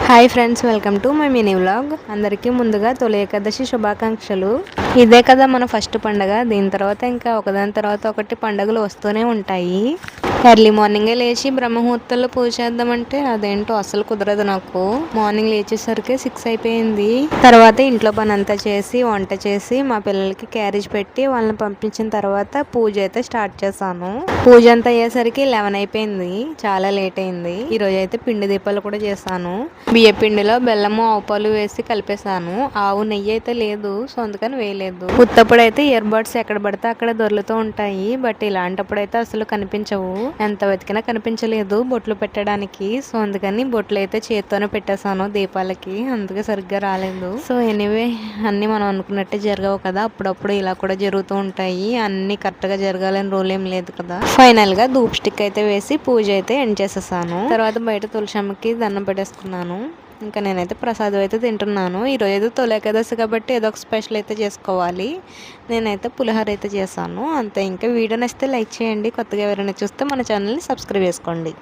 Hi friends, welcome to my mini vlog. అందరికీ ముందుగా తొలి ఏకాదశి శుభాకాంక్షలు. ఇదే కదా మన ఫస్ట్ పండగ. దీని తర్వాత ఇంకా ఒకదాని తర్వాత ఒకటి పండుగలు వస్తూనే ఉంటాయి. ఎర్లీ మార్నింగే లేచి బ్రహ్మముహూర్తంలో పూజ చేద్దామంటే అదేంటో అసలు కుదరదు నాకు. మార్నింగ్ లేచేసరికి 6 అయిపోయింది. తర్వాత ఇంట్లో పని అంతా చేసి వంట చేసి మా పిల్లలకి క్యారేజ్ పెట్టి వాళ్ళని పంపించిన తర్వాత పూజ అయితే స్టార్ట్ చేశాను. పూజ అంతా అయ్యేసరికి 11 అయిపోయింది. చాలా లేట్ అయింది. ఈ రోజు అయితే పిండి దీపాలు కూడా చేశాను. బియ్య పిండిలో బెల్లము ఆవుపాలు వేసి కలిపేశాను. ఆవు నెయ్యి అయితే లేదు, సో అందుకని వేయలేదు. ఉత్తప్పుడైతే ఇయర్ బడ్స్ ఎక్కడ పడితే అక్కడ దొరుకుతూ ఉంటాయి, బట్ ఇలాంటప్పుడైతే అసలు కనిపించవు. ఎంత వెతికినా కనిపించలేదు బొట్లు పెట్టడానికి. సో అందుకని బొట్లు అయితే చేత్తోనే పెట్టేశాను దీపాలకి, అందుకే సరిగ్గా రాలేదు. సో ఎనీవే, అన్ని మనం అనుకున్నట్టే జరగవు కదా, అప్పుడప్పుడు ఇలా కూడా జరుగుతూ ఉంటాయి. అన్ని కరెక్ట్ గా జరగాలని రూల్ ఏం లేదు కదా. ఫైనల్ గా ధూప్ స్టిక్ అయితే వేసి పూజ అయితే ఎండ్ చేసేసాను. తర్వాత బయట తులసమ్మకి దండం పెట్టేసుకున్నాను. ఇంకా నేనైతే ప్రసాదం అయితే తింటున్నాను. ఈరోజు ఏదో తొలి ఏకాదశి కాబట్టి ఏదో ఒక స్పెషల్ అయితే చేసుకోవాలి. నేనైతే పులిహోర అయితే చేశాను అంతే. ఇంకా వీడియో నచ్చితే లైక్ చేయండి. కొత్తగా ఎవరైనా చూస్తే మన ఛానల్ని సబ్స్క్రైబ్ చేసుకోండి.